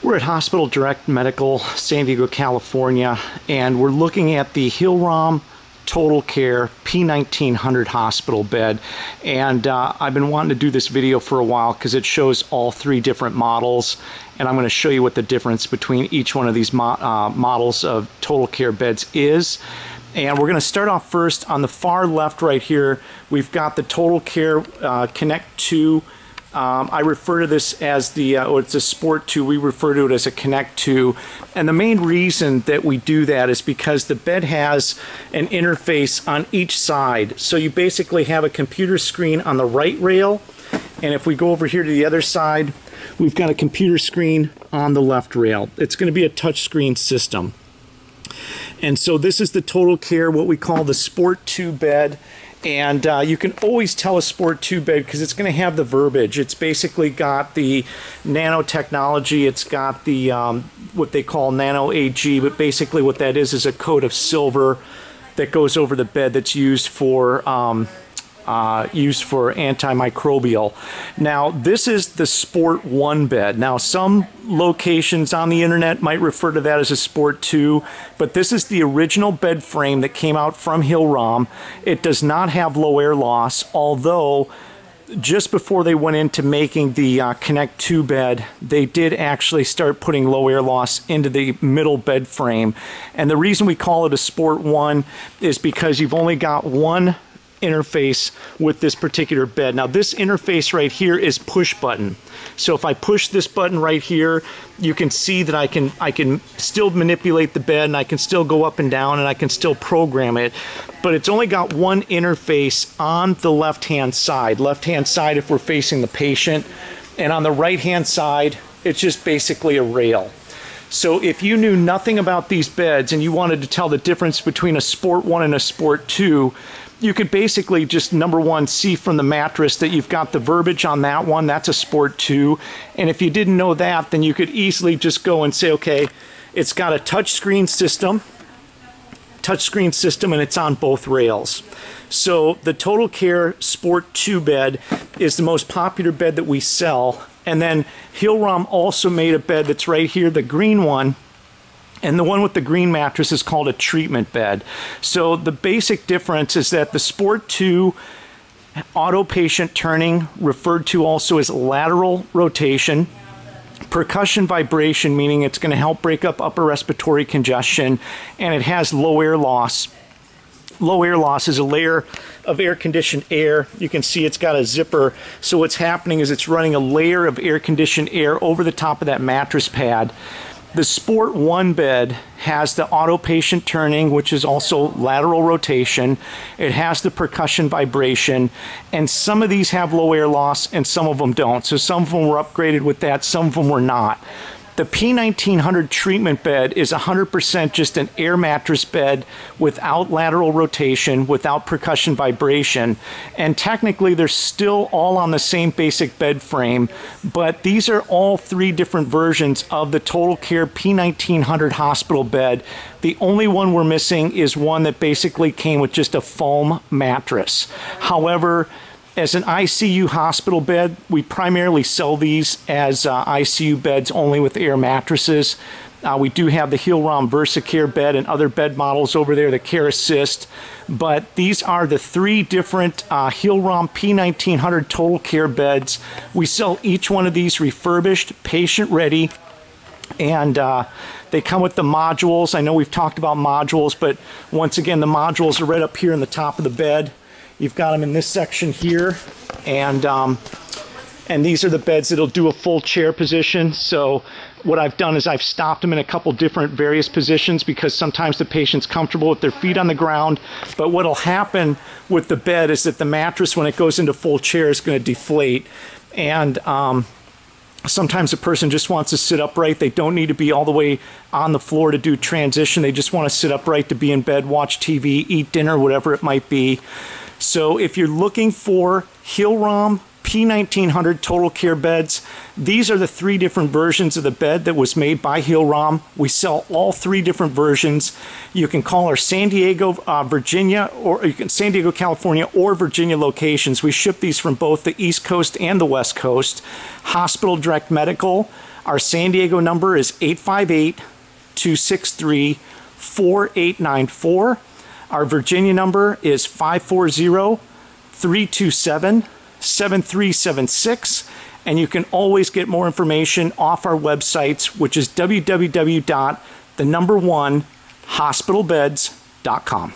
We're at Hospital Direct Medical, San Diego, California, and we're looking at the Rom TotalCare P1900 hospital bed. And I've been wanting to do this video for a while because it shows all three different models, and I'm going to show you what the difference between each one of these models of TotalCare beds is. And we're going to start off first on the far left right here. We've got the TotalCare Connect 2. I refer to this as the, it's a Sport 2. We refer to it as a Connect 2. And the main reason that we do that is because the bed has an interface on each side. So you basically have a computer screen on the right rail. And if we go over here to the other side, we've got a computer screen on the left rail. It's going to be a touchscreen system. And so this is the TotalCare, what we call the Sport 2 bed. And you can always tell a Sport 2 bed because it's going to have the verbiage. It's basically got the nanotechnology. It's got the what they call nano AG, but basically what that is a coat of silver that goes over the bed that's used for antimicrobial. Now, this is the Sport 1 bed. Now, some locations on the internet might refer to that as a Sport 2, but this is the original bed frame that came out from Rom. It does not have low air loss, although just before they went into making the Connect 2 bed, they did actually start putting low air loss into the middle bed frame. And the reason we call it a Sport 1 is because you've only got one interface with this particular bed. Now, this interface right here is push button. So if I push this button right here, you can see that I can still manipulate the bed, and I can still go up and down, and I can still program it. But it's only got one interface on the left-hand side. Left-hand side if we're facing the patient, and on the right-hand side, it's just basically a rail. So if you knew nothing about these beds and you wanted to tell the difference between a Sport 1 and a Sport 2, you could basically just, number one, see from the mattress that you've got the verbiage on that one. That's a Sport 2. And if you didn't know that, then you could easily just go and say, okay, it's got a touchscreen system, and it's on both rails. So the TotalCare Sport 2 bed is the most popular bed that we sell. And then Rom also made a bed that's right here, the green one. And the one with the green mattress is called a treatment bed. So the basic difference is that the Sport 2 auto patient turning, referred to also as lateral rotation, percussion vibration, meaning it's going to help break up upper respiratory congestion, and it has low air loss. Low air loss is a layer of air-conditioned air. You can see it's got a zipper. So what's happening is it's running a layer of air-conditioned air over the top of that mattress pad. The Sport 1 bed has the auto patient turning, which is also lateral rotation. It has the percussion vibration, and some of these have low air loss and some of them don't. So some of them were upgraded with that, some of them were not. The P1900 treatment bed is 100% just an air mattress bed without lateral rotation, without percussion vibration. And technically, they're still all on the same basic bed frame, but these are all three different versions of the TotalCare P1900 hospital bed. The only one we're missing is one that basically came with just a foam mattress. However, as an ICU hospital bed, we primarily sell these as ICU beds only with air mattresses. We do have the Rom VersaCare bed and other bed models over there, the Care Assist. But these are the three different Rom P1900 TotalCare beds. We sell each one of these refurbished, patient-ready, and they come with the modules. I know we've talked about modules, but once again, the modules are right up here in the top of the bed. You've got them in this section here, and these are the beds that'll do a full chair position. So what I've done is I've stopped them in a couple different various positions because sometimes the patient's comfortable with their feet on the ground. But what'll happen with the bed is that the mattress, when it goes into full chair, is going to deflate. And sometimes a person just wants to sit upright. They don't need to be all the way on the floor to do transition. They just want to sit upright to be in bed, watch TV, eat dinner, whatever it might be. So if you're looking for Rom P1900 TotalCare beds, these are the three different versions of the bed that was made by Rom. We sell all three different versions. You can call our San Diego, Virginia, or San Diego, California, or Virginia locations. We ship these from both the East Coast and the West Coast. Hospital Direct Medical. Our San Diego number is 858-263-4894. Our Virginia number is 540-327-7376. And you can always get more information off our websites, which is www.1hospitalbeds.com.